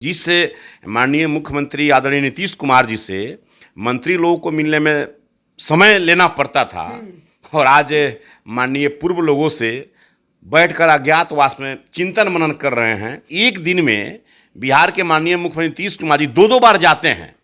जिस माननीय मुख्यमंत्री आदरणीय नीतीश कुमार जी से मंत्री लोगों को मिलने में समय लेना पड़ता था और आज माननीय पूर्व लोगों से बैठकर अज्ञातवास में चिंतन मनन कर रहे हैं। एक दिन में बिहार के माननीय मुख्यमंत्री नीतीश कुमार जी दो बार जाते हैं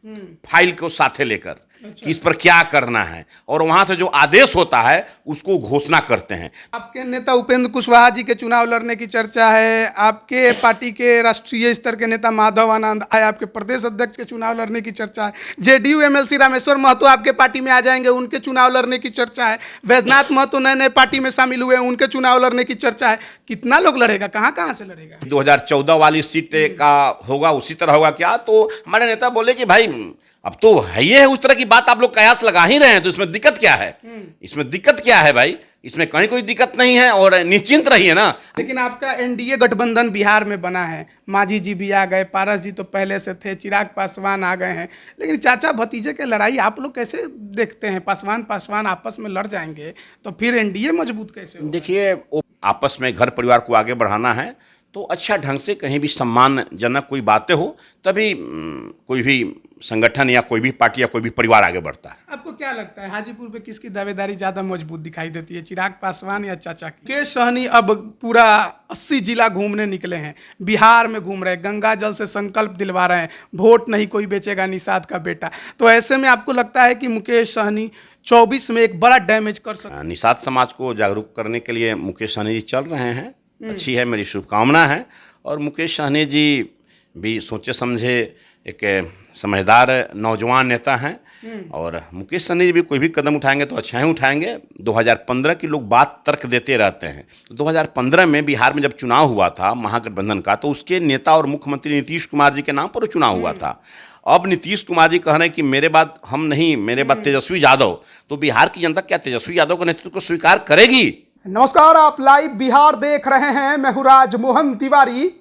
फाइल को साथे लेकर कि इस पर क्या करना है और वहां से जो आदेश होता है उसको घोषणा करते हैं। आपके नेता उपेंद्र कुशवाहा जी के चुनाव लड़ने की चर्चा है, आपके पार्टी के राष्ट्रीय स्तर के नेता माधव आनंद आए, आपके प्रदेश अध्यक्ष के चुनाव लड़ने की चर्चा है, जेडीयू एमएलसी रामेश्वर महतो आपके पार्टी में आ जाएंगे, उनके चुनाव लड़ने की चर्चा है, वैद्यनाथ महतो नए नए पार्टी में शामिल हुए, उनके चुनाव लड़ने की चर्चा है। कितना लोग लड़ेगा, कहाँ से लड़ेगा? 2014 वाली सीट का होगा उसी तरह होगा क्या? तो हमारे नेता बोले कि भाई अब तो है ये है, उस तरह की बात आप लोग कयास लगा ही रहे हैं, तो इसमें दिक्कत क्या है? इसमें दिक्कत क्या है भाई? इसमें कहीं कोई दिक्कत नहीं है और निश्चिंत रहिए ना। लेकिन आपका एनडीए गठबंधन बिहार में बना है, मांझी जी भी आ गए, पारस जी तो पहले से थे, चिराग पासवान आ गए हैं, लेकिन चाचा भतीजे के लड़ाई आप लोग कैसे देखते हैं? पासवान आपस में लड़ जाएंगे तो फिर एनडीए मजबूत कैसे होगा? देखिए, आपस में घर परिवार को आगे बढ़ाना है तो अच्छा ढंग से कहीं भी सम्मानजनक कोई बातें हो तभी कोई भी संगठन या कोई भी पार्टी या कोई भी परिवार आगे बढ़ता है। आपको क्या लगता है हाजीपुर पे किसकी दावेदारी ज्यादा मजबूत दिखाई देती है, चिराग पासवान या चाचा की? मुकेश सहनी अब पूरा 80 जिला घूमने निकले हैं, बिहार में घूम रहे हैं, गंगा जल से संकल्प दिलवा रहे हैं, वोट नहीं कोई बेचेगा निषाद का बेटा। तो ऐसे में आपको लगता है कि मुकेश सहनी 24 में एक बड़ा डैमेज कर सकते हैं? निषाद समाज को जागरूक करने के लिए मुकेश सहनी जी चल रहे हैं, अच्छी है, मेरी शुभकामना है। और मुकेश सहनी जी भी सोचे समझे एक समझदार नौजवान नेता हैं और मुकेश सहनी जी भी कोई भी कदम उठाएंगे तो अच्छा ही उठाएंगे। 2015 की लोग बात तर्क देते रहते हैं, तो 2015 में बिहार में जब चुनाव हुआ था महागठबंधन का, तो उसके नेता और मुख्यमंत्री नीतीश कुमार जी के नाम पर चुनाव हुआ था। अब नीतीश कुमार जी कह रहे हैं कि मेरे बाद हम नहीं, मेरे बाद तेजस्वी यादव। तो बिहार की जनता क्या तेजस्वी यादव के नेतृत्व को स्वीकार करेगी? नमस्कार, आप लाइव बिहार देख रहे हैं। मैं हूं राजमोहन तिवारी।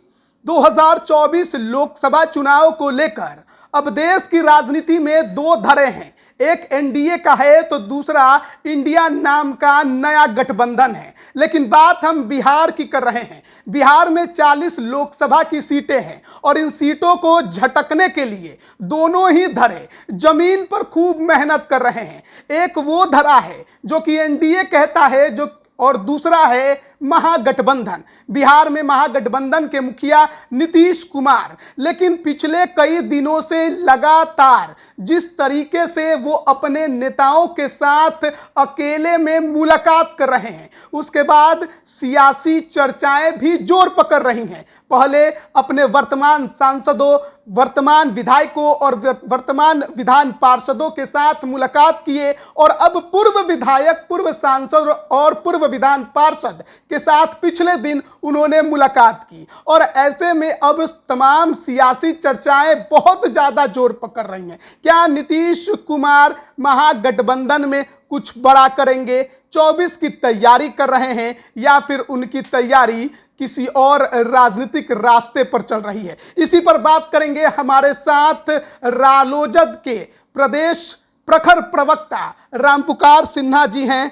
2024 लोकसभा चुनाव को लेकर अब देश की राजनीति में दो धड़े हैं, एक एनडीए का है तो दूसरा इंडिया नाम का नया गठबंधन है। लेकिन बात हम बिहार की कर रहे हैं। बिहार में 40 लोकसभा की सीटें हैं और इन सीटों को झटकने के लिए दोनों ही धड़े जमीन पर खूब मेहनत कर रहे हैं। एक वो धड़ा है जो कि एनडीए कहता है, जो और दूसरा है महागठबंधन। बिहार में महागठबंधन के मुखिया नीतीश कुमार, लेकिन पिछले कई दिनों से लगातार जिस तरीके से वो अपने नेताओं के साथ अकेले में मुलाकात कर रहे हैं, उसके बाद सियासी चर्चाएं भी जोर पकड़ रही हैं। पहले अपने वर्तमान सांसदों, वर्तमान विधायकों और वर्तमान विधान पार्षदों के साथ मुलाकात किए और अब पूर्व विधायक, पूर्व सांसद और पूर्व विधान पार्षद के साथ पिछले दिन उन्होंने मुलाकात की। और ऐसे में अब तमाम सियासी चर्चाएं बहुत ज्यादा जोर पकड़ रही हैं। क्या नीतीश कुमार महागठबंधन में कुछ बड़ा करेंगे, 24 की तैयारी कर रहे हैं, या फिर उनकी तैयारी किसी और राजनीतिक रास्ते पर चल रही है? इसी पर बात करेंगे। हमारे साथ रालोजद के प्रदेश प्रखर प्रवक्ता रामपुकार सिन्हा जी हैं।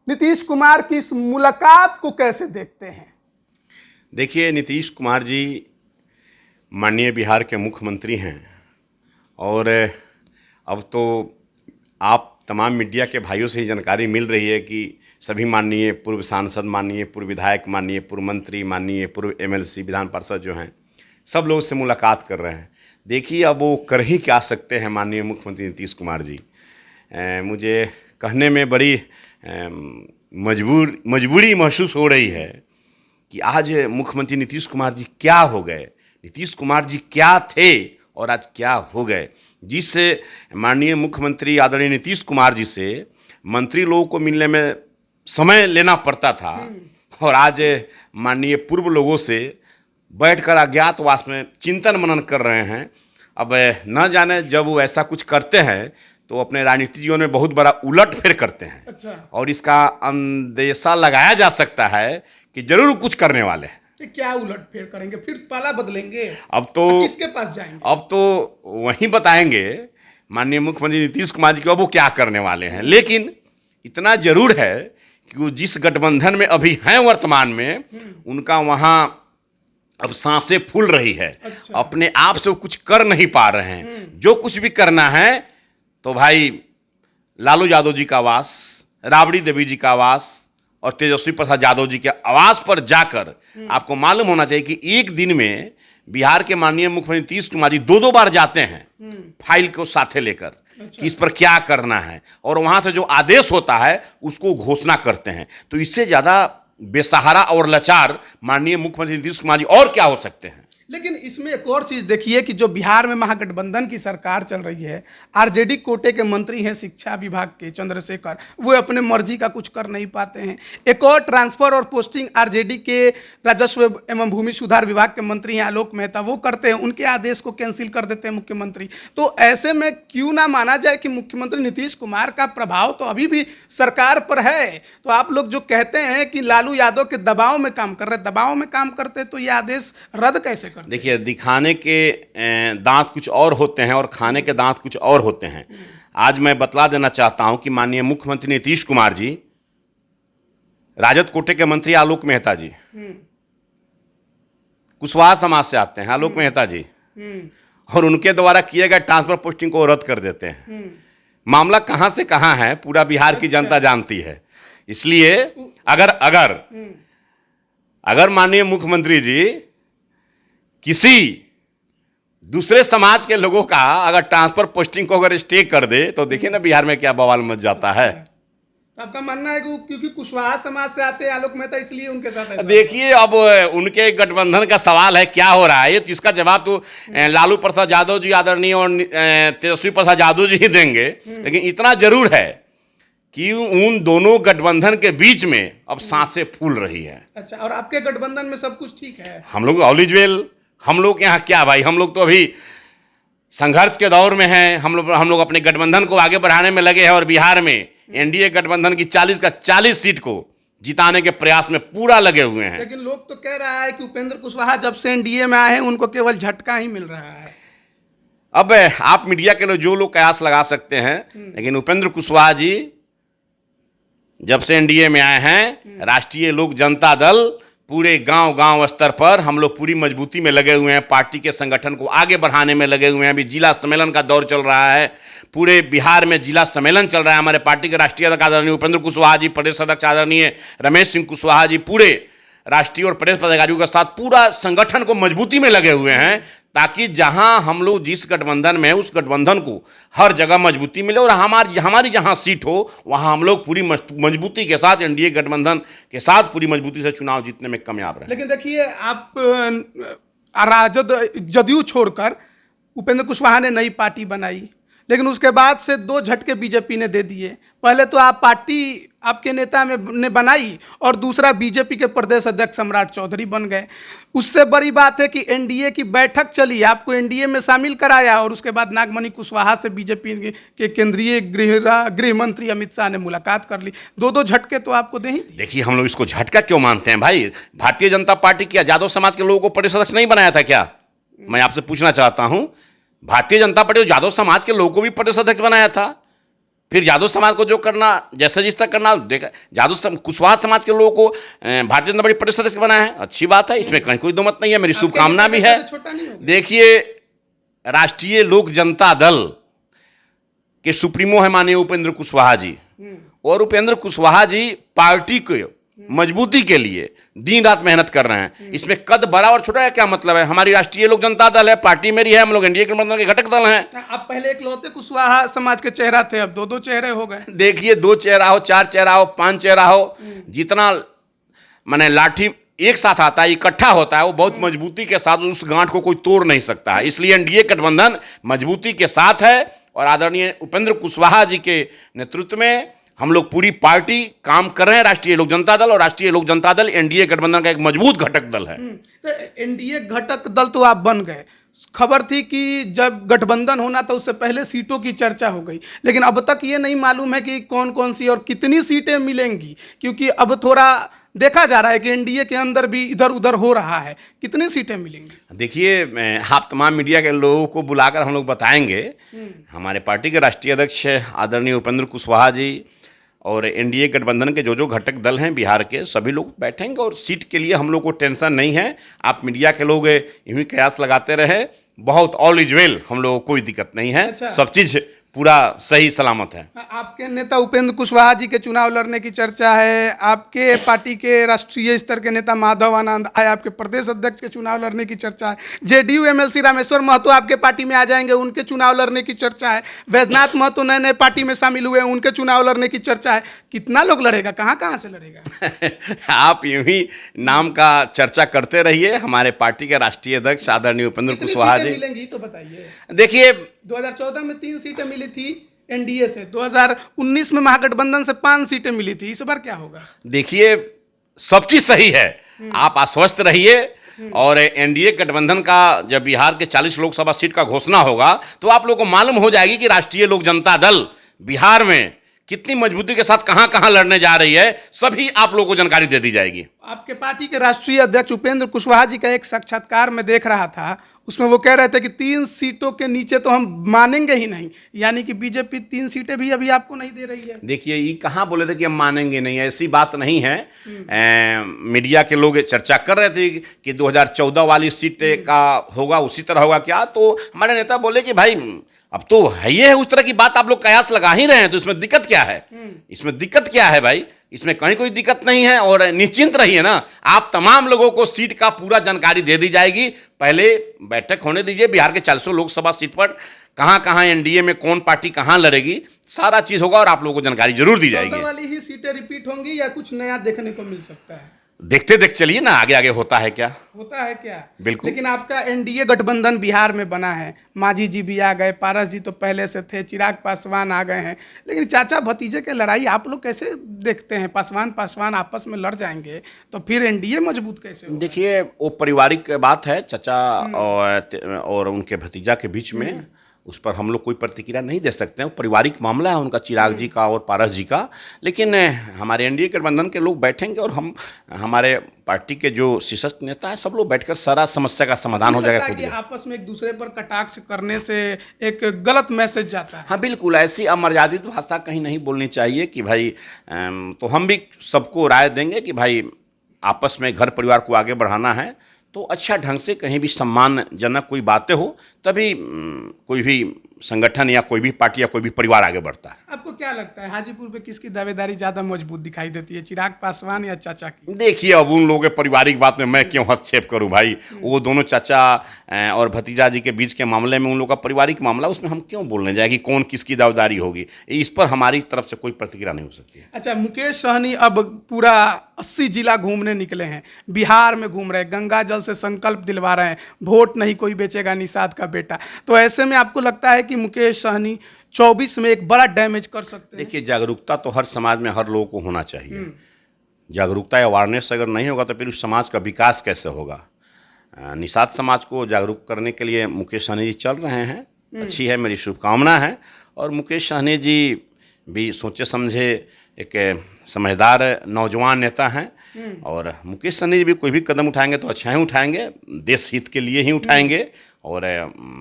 नीतीश कुमार की इस मुलाकात को कैसे देखते हैं? देखिए, नीतीश कुमार जी माननीय बिहार के मुख्यमंत्री हैं और अब तो आप तमाम मीडिया के भाइयों से ही जानकारी मिल रही है कि सभी माननीय पूर्व सांसद, माननीय पूर्व विधायक, माननीय पूर्व मंत्री, माननीय पूर्व एमएलसी, विधान पार्षद जो हैं, सब लोग से मुलाकात कर रहे हैं। देखिए, अब वो कर ही क्या सकते हैं माननीय मुख्यमंत्री नीतीश कुमार जी। मुझे कहने में बड़ी मजबूरी महसूस हो रही है कि आज मुख्यमंत्री नीतीश कुमार जी क्या हो गए, नीतीश कुमार जी क्या थे और आज क्या हो गए। जिस माननीय मुख्यमंत्री आदरणीय नीतीश कुमार जी से मंत्री लोगों को मिलने में समय लेना पड़ता था और आज माननीय पूर्व लोगों से बैठकर अज्ञातवास में चिंतन मनन कर रहे हैं। अब न जाने जब वो ऐसा कुछ करते हैं तो अपने राजनीतिक जीवन में बहुत बड़ा उलटफेर करते हैं। अच्छा। और इसका अंदेशा लगाया जा सकता है कि जरूर कुछ करने वाले हैं। क्या उलटफेर करेंगे? फिर पाला बदलेंगे? अब तो किसके पास जाएंगे? अब तो वहीं बताएंगे माननीय मुख्यमंत्री नीतीश कुमार जी को अब वो क्या करने वाले हैं। लेकिन इतना जरूर है कि वो जिस गठबंधन में अभी हैं वर्तमान में, उनका वहाँ अब सांसें फूल रही है। अच्छा। अपने आप से वो कुछ कर नहीं पा रहे हैं। जो कुछ भी करना है तो भाई लालू यादव जी का आवास, राबड़ी देवी जी का आवास और तेजस्वी प्रसाद यादव जी के आवास पर जाकर आपको मालूम होना चाहिए कि एक दिन में बिहार के माननीय मुख्यमंत्री नीतीश कुमार जी दो बार जाते हैं फाइल को साथे लेकर कि इस पर क्या करना है, और वहां से जो आदेश होता है उसको घोषणा करते हैं। तो इससे ज्यादा बेसहारा और लाचार माननीय मुख्यमंत्री नीतीश कुमार जी और क्या हो सकते हैं। लेकिन इसमें एक और चीज देखिए कि जो बिहार में महागठबंधन की सरकार चल रही है, आरजेडी कोटे के मंत्री हैं शिक्षा विभाग के चंद्रशेखर, वो अपने मर्जी का कुछ कर नहीं पाते हैं। एक और ट्रांसफर और पोस्टिंग आरजेडी के राजस्व एवं भूमि सुधार विभाग के मंत्री हैं आलोक मेहता, वो करते हैं, उनके आदेश को कैंसिल कर देते हैं मुख्यमंत्री। तो ऐसे में क्यों ना माना जाए कि मुख्यमंत्री नीतीश कुमार का प्रभाव तो अभी भी सरकार पर है। तो आप लोग जो कहते हैं कि लालू यादव के दबाव में काम कर रहे, दबाव में काम करते तो ये आदेश रद्द कैसे? देखिए, दिखाने के दांत कुछ और होते हैं और खाने के दांत कुछ और होते हैं। आज मैं बतला देना चाहता हूं कि माननीय मुख्यमंत्री नीतीश कुमार जी, राजद कोटे के मंत्री आलोक मेहता जी, कुशवाहा समाज से आते हैं आलोक मेहता जी, और उनके द्वारा किए गए ट्रांसफर पोस्टिंग को रद्द कर देते हैं। मामला कहां से कहां है पूरा बिहार की जनता जानती है। इसलिए अगर माननीय मुख्यमंत्री जी किसी दूसरे समाज के लोगों का अगर ट्रांसफर पोस्टिंग को अगर स्टे कर दे तो देखिए ना बिहार में क्या बवाल मच जाता है। तो आपका मानना है कि क्योंकि कुशवाहा समाज से आते हैं आलोक मेहता, इसलिए उनके साथ देखिए, अब उनके गठबंधन का सवाल है, क्या हो रहा है, तो इसका जवाब तो लालू प्रसाद यादव जी आदरणीय और तेजस्वी प्रसाद यादव जी ही देंगे। लेकिन इतना जरूर है कि उन दोनों गठबंधन के बीच में अब सांसें फूल रही है। अच्छा, और आपके गठबंधन में सब कुछ ठीक है? हम लोग ऑल इज वेल। हम लोग यहाँ क्या भाई, हम लोग तो अभी संघर्ष के दौर में हैं। हम लोग अपने गठबंधन को आगे बढ़ाने में लगे हैं और बिहार में एनडीए गठबंधन की 40 का 40 सीट को जिताने के प्रयास में पूरा लगे हुए हैं। लेकिन लोग तो कह रहा है कि उपेंद्र कुशवाहा जब से एनडीए में आए हैं उनको केवल झटका ही मिल रहा है। अब आप मीडिया के लोग जो लोग कयास लगा सकते हैं, लेकिन उपेंद्र कुशवाहा जी जब से एनडीए में आए हैं, राष्ट्रीय लोक जनता दल पूरे गांव स्तर पर हम लोग पूरी मजबूती में लगे हुए हैं। पार्टी के संगठन को आगे बढ़ाने में लगे हुए हैं। अभी जिला सम्मेलन का दौर चल रहा है, पूरे बिहार में जिला सम्मेलन चल रहा है। हमारे पार्टी के राष्ट्रीय अध्यक्ष आदरणीय उपेंद्र कुशवाहा जी, प्रदेश अध्यक्ष आदरणीय रमेश सिंह कुशवाहा जी पूरे राष्ट्रीय और प्रदेश पदाधिकारियों के साथ पूरा संगठन को मजबूती में लगे हुए हैं, ताकि जहां हम लोग जिस गठबंधन में उस गठबंधन को हर जगह मजबूती मिले और हमारी जहां सीट हो वहां हम लोग पूरी मजबूती के साथ एनडीए गठबंधन के साथ पूरी मजबूती से चुनाव जीतने में कामयाब रहे। लेकिन देखिए, आप राजद जदयू छोड़कर उपेंद्र कुशवाहा ने नई पार्टी बनाई, लेकिन उसके बाद से 2 झटके बीजेपी ने दे दिए। पहले तो आप पार्टी आपके नेता ने बनाई और दूसरा बीजेपी के प्रदेश अध्यक्ष सम्राट चौधरी बन गए। उससे बड़ी बात है कि एनडीए की बैठक चली, आपको एनडीए में शामिल कराया और उसके बाद नागमणि कुशवाहा से बीजेपी के केंद्रीय गृह मंत्री अमित शाह ने मुलाकात कर ली। 2 झटके तो आपको दे ही। देखिए, हम लोग इसको झटका क्यों मानते हैं भाई? भारतीय जनता पार्टी क्या यादव समाज के लोगों को प्रदेश अध्यक्ष नहीं बनाया था क्या? मैं आपसे पूछना चाहता हूं। भारतीय जनता पार्टी यादव समाज के लोगों को भी प्रदेश अध्यक्ष बनाया था। फिर यादव समाज को जो करना, जैसे जिस तक करना देखा, यादव कुशवाहा समाज के लोगों को भारतीय जनता पार्टी प्रदेश अध्यक्ष बनाया है, अच्छी बात है, इसमें कहीं कोई दो मत नहीं है, मेरी शुभकामना भी है। देखिए, राष्ट्रीय लोक जनता दल के सुप्रीमो है माननीय उपेंद्र कुशवाहा जी, और उपेंद्र कुशवाहा जी पार्टी को मजबूती के लिए दिन रात मेहनत कर रहे हैं। इसमें कद बड़ा और छोटा है क्या मतलब है? हमारी राष्ट्रीय लोक जनता दल है, पार्टी मेरी है, हम लोग एनडीए गठबंधन के घटक दल हैं। अब पहले इकलौते कुशवाहा समाज के चेहरा थे, अब 2 चेहरे हो गए। देखिए, 2 चेहरा हो, 4 चेहरा हो, 5 चेहरा हो, जितना माने लाठी एक साथ आता है, इकट्ठा होता है, वो बहुत मजबूती के साथ उस गांठ को कोई तोड़ नहीं सकता है। इसलिए एनडीए गठबंधन मजबूती के साथ है और आदरणीय उपेंद्र कुशवाहा जी के नेतृत्व में हम लोग पूरी पार्टी काम कर रहे हैं। राष्ट्रीय लोक जनता दल और राष्ट्रीय लोक जनता दल एनडीए गठबंधन का एक मजबूत घटक दल है। तो एनडीए घटक दल तो आप बन गए। खबर थी कि जब गठबंधन होना था उससे पहले सीटों की चर्चा हो गई, लेकिन अब तक ये नहीं मालूम है कि कौन कौन सी और कितनी सीटें मिलेंगी, क्योंकि अब थोड़ा देखा जा रहा है कि एनडीए के अंदर भी इधर उधर हो रहा है। कितनी सीटें मिलेंगी? देखिए, आप तमाम मीडिया के लोगों को बुलाकर हम लोग बताएंगे। हमारे पार्टी के राष्ट्रीय अध्यक्ष आदरणीय उपेंद्र कुशवाहा जी और एनडीए गठबंधन के जो जो घटक दल हैं बिहार के सभी लोग बैठेंगे और सीट के लिए हम लोग को टेंशन नहीं है। आप मीडिया के लोग यूं ही कयास लगाते रहे, बहुत ऑल इज वेल, हम लोगों को कोई दिक्कत नहीं है। अच्छा। सब चीज़ पूरा सही सलामत है। आपके नेता उपेंद्र कुशवाहा जी के चुनाव लड़ने की चर्चा है, आपके पार्टी के राष्ट्रीय स्तर के नेता माधव आनंद आए, आपके प्रदेश अध्यक्ष के चुनाव लड़ने की चर्चा है, जेडीयू एमएलसी रामेश्वर महतो आपके पार्टी में आ जाएंगे, उनके चुनाव लड़ने की चर्चा है, वैद्यनाथ महतो नए नए पार्टी में शामिल हुए, उनके चुनाव लड़ने की चर्चा है। कितना लोग लड़ेगा, कहाँ कहाँ से लड़ेगा? आप यूं ही नाम का चर्चा करते रहिए। हमारे पार्टी के राष्ट्रीय अध्यक्ष आदरणीय उपेंद्र कुशवाहा जी, मिलेंगी तो बताइए। देखिए 2014 में 3 सीटें मिली थी एनडीए से, 2019 में महागठबंधन से 5 सीटें मिली थी, इस बार क्या होगा? देखिए सब चीज सही है, आप आश्वस्त रहिए। और एनडीए गठबंधन का जब बिहार के 40 लोकसभा सीट का घोषणा होगा तो आप लोगों को मालूम हो जाएगी कि राष्ट्रीय लोक जनता दल बिहार में कितनी मजबूती के साथ कहां कहां लड़ने जा रही है, सभी आप लोगों को जानकारी दे दी जाएगी। आपके पार्टी के राष्ट्रीय अध्यक्ष उपेंद्र कुशवाहा जी का एक साक्षात्कार में देख रहा था, उसमें वो कह रहे थे कि 3 सीटों के नीचे तो हम मानेंगे ही नहीं, यानी कि बीजेपी 3 सीटें भी अभी आपको नहीं दे रही है। देखिए ये कहाँ बोले थे कि हम मानेंगे नहीं, ऐसी बात नहीं है। मीडिया के लोग चर्चा कर रहे थे कि 2014 वाली सीट का होगा उसी तरह होगा क्या, तो हमारे नेता बोले कि भाई अब तो है ये है, उस तरह की बात आप लोग कयास लगा ही रहे हैं, तो इसमें दिक्कत क्या है? इसमें दिक्कत क्या है भाई? इसमें कहीं कोई दिक्कत नहीं है। और निश्चिंत रहिए ना, आप तमाम लोगों को सीट का पूरा जानकारी दे दी जाएगी। पहले बैठक होने दीजिए, बिहार के 400 लोकसभा सीट पर कहां कहां एनडीए में कौन पार्टी कहां लड़ेगी, सारा चीज होगा और आप लोगों को जानकारी जरूर दी जाएगी। वाली ही सीटें रिपीट होंगी या कुछ नया देखने को मिल सकता है? देखते देख चलिए ना, आगे आगे होता है क्या। बिल्कुल। लेकिन आपका एनडीए गठबंधन बिहार में बना है, मांझी जी भी आ गए, पारस जी तो पहले से थे, चिराग पासवान आ गए हैं, लेकिन चाचा भतीजे के लड़ाई आप लोग कैसे देखते हैं? पासवान आपस में लड़ जाएंगे तो फिर एनडीए मजबूत कैसे होगा? देखिए वो पारिवारिक बात है, चाचा और उनके भतीजा के बीच में, उस पर हम लोग कोई प्रतिक्रिया नहीं दे सकते हैं। वो पारिवारिक मामला है उनका, चिराग जी का और पारस जी का। लेकिन हमारे एनडीए गठबंधन के लोग बैठेंगे और हम हमारे पार्टी के जो शीर्षस्थ नेता है सब लोग बैठकर सारा समस्या का समाधान हो जाएगा। कि आपस में एक दूसरे पर कटाक्ष करने से एक गलत मैसेज जाता है। हाँ बिल्कुल, ऐसी अमर्यादित भाषा कहीं नहीं बोलनी चाहिए कि भाई तो हम भी सबको राय देंगे कि भाई आपस में घर परिवार को आगे बढ़ाना है तो अच्छा ढंग से कहीं भी सम्मानजनक कोई बातें हो, तभी कोई भी संगठन या कोई भी पार्टी या कोई भी परिवार आगे बढ़ता है। आपको क्या लगता है हाजीपुर पे किसकी दावेदारी ज्यादा मजबूत दिखाई देती है, चिराग पासवान या चाचा की? देखिए अब उन लोगों के पारिवारिक बात में मैं क्यों हस्तक्षेप करूं भाई, वो दोनों चाचा और भतीजा जी के बीच के मामले में उन लोगों का पारिवारिक मामला, उसमें हम क्यों बोलने जाए कि कौन किसकी दावेदारी होगी, इस पर हमारी तरफ से कोई प्रतिक्रिया नहीं हो सकती है। अच्छा, मुकेश सहनी अब पूरा 80 जिला घूमने निकले हैं, बिहार में घूम रहे हैं, गंगा जल से संकल्प दिलवा रहे हैं, वोट नहीं कोई बेचेगा निषाद का बेटा। तो ऐसे में आपको लगता है कि मुकेश सहनी 24 में एक बड़ा डैमेज कर सकते हैं? देखिए जागरूकता तो हर समाज में हर लोगों को होना चाहिए। जागरूकता या अवेयरनेस अगर नहीं होगा तो फिर उस समाज का विकास कैसे होगा। निषाद समाज को जागरूक करने के लिए मुकेश सहनी जी चल रहे हैं, अच्छी है, मेरी शुभकामना है। और मुकेश सहनी जी भी सोचे समझे एक समझदार नौजवान नेता हैं, और मुकेश सहनी जी भी कोई भी कदम उठाएंगे तो अच्छा ही उठाएंगे, देश हित के लिए ही उठाएंगे और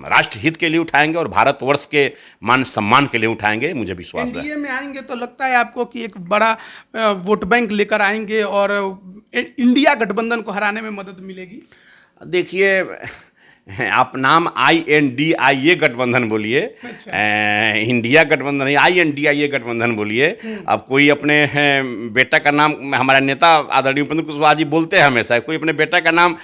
राष्ट्र हित के लिए उठाएंगे और भारतवर्ष के मान सम्मान के लिए उठाएंगे, मुझे विश्वास है। एनडीए में आएंगे तो लगता है आपको कि एक बड़ा वोट बैंक लेकर आएंगे और इंडिया गठबंधन को हराने में मदद मिलेगी? देखिए आप नाम INDIA गठबंधन बोलिए, इंडिया गठबंधन नहीं, INDIA गठबंधन बोलिए। अब कोई अपने बेटा का नाम, हमारा नेता आदरणीय उपेंद्र कुशवाहा जी बोलते हैं हमेशा, कोई अपने बेटा का नाम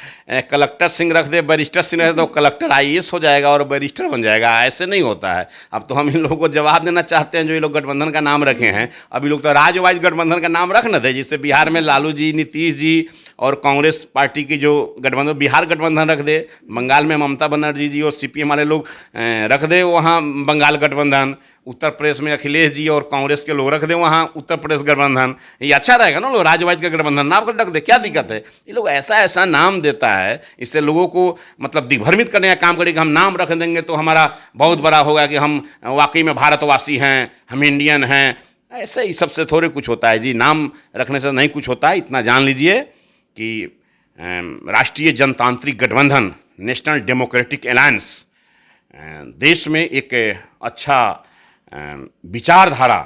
कलेक्टर सिंह रख दे, बैरिस्टर सिंह रख दे, तो कलेक्टर IAS हो जाएगा और बैरिस्टर बन जाएगा। ऐसे नहीं होता है। अब तो हम इन लोगों को जवाब देना चाहते हैं जो ये लोग गठबंधन का नाम रखे हैं। अब ये लोग तो राज्य वाइज गठबंधन का नाम रख न दे, जिससे बिहार में लालू जी, नीतीश जी और कांग्रेस पार्टी की जो गठबंधन, बिहार गठबंधन रख दे, बंगाल में ममता बनर्जी जी और CPM वाले लोग रख दे वहाँ बंगाल गठबंधन, उत्तर प्रदेश में अखिलेश जी और कांग्रेस के लोग रख दे वहाँ उत्तर प्रदेश गठबंधन। ये अच्छा रहेगा ना, लोग राज्यवाइज का गठबंधन नाम रख दे, क्या दिक्कत है? ये लोग ऐसा ऐसा नाम देता है, इससे लोगों को मतलब दिग्भ्रमित करने का काम करेगा। हम नाम रख देंगे तो हमारा बहुत बड़ा होगा कि हम वाकई में भारतवासी हैं, हम इंडियन हैं। ऐसे ही सबसे थोड़े कुछ होता है जी, नाम रखने से नहीं कुछ होता है। इतना जान लीजिए कि राष्ट्रीय जनतांत्रिक गठबंधन, नेशनल डेमोक्रेटिक अलायंस देश में एक अच्छा विचारधारा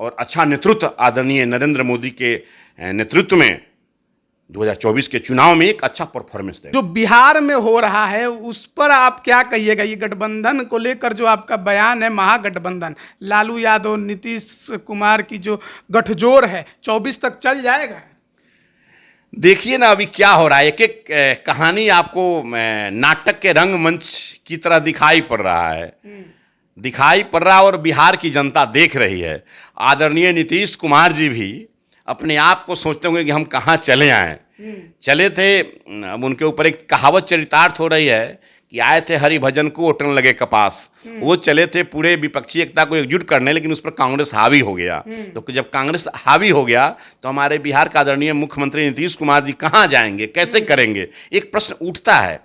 और अच्छा नेतृत्व आदरणीय नरेंद्र मोदी के नेतृत्व में 2024 के चुनाव में एक अच्छा परफॉर्मेंस देगा। जो बिहार में हो रहा है उस पर आप क्या कहिएगा? ये गठबंधन को लेकर जो आपका बयान है, महागठबंधन, लालू यादव नीतीश कुमार की जो गठजोड़ है, 24 तक चल जाएगा? देखिए ना अभी क्या हो रहा है, एक एक कहानी आपको नाटक के रंगमंच की तरह दिखाई पड़ रहा है और बिहार की जनता देख रही है। आदरणीय नीतीश कुमार जी भी अपने आप को सोचते होंगे कि हम कहाँ चले आए। चले थे, अब उनके ऊपर एक कहावत चरितार्थ हो रही है कि आए थे हरि भजन को ओटन लगे कपास। वो चले थे पूरे विपक्षी एकता को एकजुट करने, लेकिन उस पर कांग्रेस हावी हो गया। तो जब कांग्रेस हावी हो गया तो हमारे बिहार का आदरणीय मुख्यमंत्री नीतीश कुमार जी कहाँ जाएंगे, कैसे करेंगे, एक प्रश्न उठता है।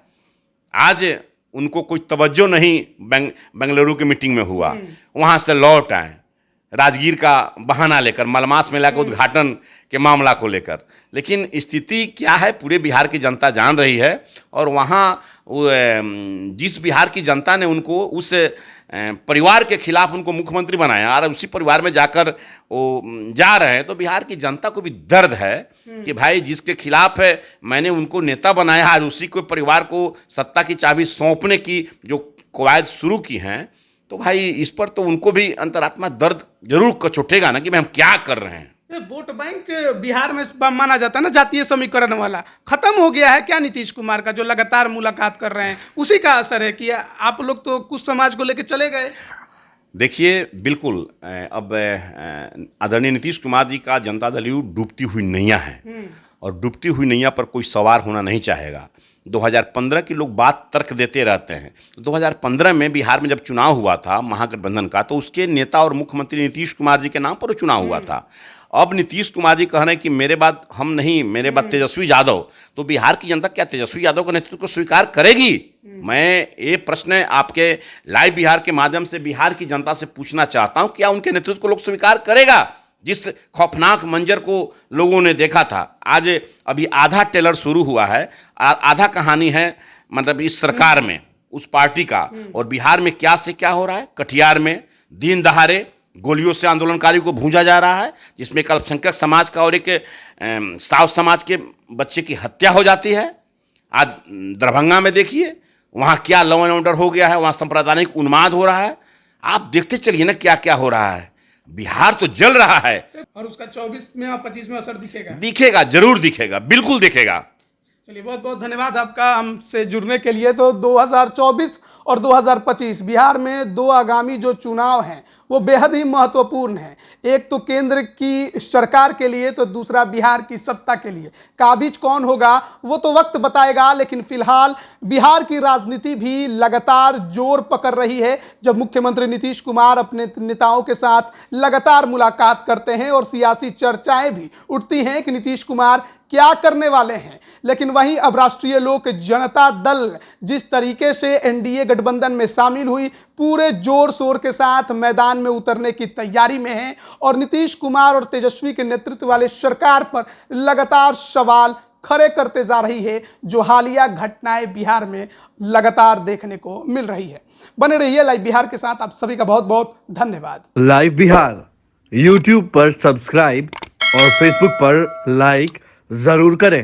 आज उनको कोई तवज्जो नहीं बेंगलुरु की मीटिंग में हुआ, वहाँ से लौट आए राजगीर का बहाना लेकर, मलमास मेला के उद्घाटन के मामला को लेकर। लेकिन स्थिति क्या है पूरे बिहार की जनता जान रही है, और वहाँ जिस बिहार की जनता ने उनको उस परिवार के खिलाफ उनको मुख्यमंत्री बनाया और उसी परिवार में जाकर वो जा रहे हैं, तो बिहार की जनता को भी दर्द है कि भाई जिसके खिलाफ है मैंने उनको नेता बनाया और उसी को परिवार को सत्ता की चाबी सौंपने की जो कवायद शुरू की हैं, तो भाई इस पर तो उनको भी अंतरात्मा दर्द जरूर कचोटेगा ना कि भाई हम क्या कर रहे हैं। वोट बैंक बिहार में माना जाता है ना, जातीय समीकरण वाला खत्म हो गया है क्या? नीतीश कुमार का जो लगातार मुलाकात कर रहे हैं उसी का असर है कि आप लोग तो कुछ समाज को लेकर चले गए? देखिए बिल्कुल, अब आदरणीय नीतीश कुमार जी का जनता दल यू डूबती हुई नैया है, और डूबती हुई नैया पर कोई सवार होना नहीं चाहेगा। 2015 की लोग बात तर्क देते रहते हैं। 2015 में बिहार में जब चुनाव हुआ था महागठबंधन का, तो उसके नेता और मुख्यमंत्री नीतीश कुमार जी के नाम पर चुनाव हुआ था। अब नीतीश कुमार जी कह रहे हैं कि मेरे बाद हम नहीं, मेरे बाद तेजस्वी यादव। तो बिहार की जनता क्या तेजस्वी यादव के नेतृत्व को स्वीकार करेगी? मैं ये प्रश्न आपके लाइव बिहार के माध्यम से बिहार की जनता से पूछना चाहता हूं, क्या उनके नेतृत्व को लोग स्वीकार करेगा? जिस खौफनाक मंजर को लोगों ने देखा था, आज अभी आधा ट्रेलर शुरू हुआ है, आधा कहानी है मतलब इस सरकार में, उस पार्टी का। और बिहार में क्या से क्या हो रहा है, कटिहार में दिन दहाड़े गोलियों से आंदोलनकारियों को भूंजा जा रहा है, जिसमें एक अल्पसंख्यक समाज का और एक साव समाज के बच्चे की हत्या हो जाती है। आज दरभंगा में देखिए वहाँ क्या लॉ एंड ऑर्डर हो गया है, वहाँ सांप्रदायिक उन्माद हो रहा है। आप देखते चलिए ना क्या क्या हो रहा है। बिहार तो जल रहा है, और उसका 24 में और 25 में असर दिखेगा। दिखेगा, जरूर दिखेगा, बिल्कुल दिखेगा। चलिए बहुत बहुत धन्यवाद आपका हमसे जुड़ने के लिए। तो 2024 और 2025 बिहार में दो आगामी जो चुनाव हैं वो बेहद ही महत्वपूर्ण है। एक तो केंद्र की सरकार के लिए, तो दूसरा बिहार की सत्ता के लिए। काबिज कौन होगा वो तो वक्त बताएगा, लेकिन फिलहाल बिहार की राजनीति भी लगातार जोर पकड़ रही है। जब मुख्यमंत्री नीतीश कुमार अपने नेताओं के साथ लगातार मुलाकात करते हैं और सियासी चर्चाएं भी उठती हैं कि नीतीश कुमार क्या करने वाले हैं। लेकिन वहीं अब राष्ट्रीय लोक जनता दल जिस तरीके से एनडीए गठबंधन में शामिल हुई, पूरे जोर शोर के साथ मैदान में उतरने की तैयारी में है, और नीतीश कुमार और तेजस्वी के नेतृत्व वाले सरकार पर लगातार सवाल खड़े करते जा रही है, जो हालिया घटनाएं बिहार में लगातार देखने को मिल रही है। बने रहिए लाइव बिहार के साथ। आप सभी का बहुत बहुत धन्यवाद। लाइव बिहार यूट्यूब पर सब्सक्राइब और फेसबुक पर लाइक जरूर करें।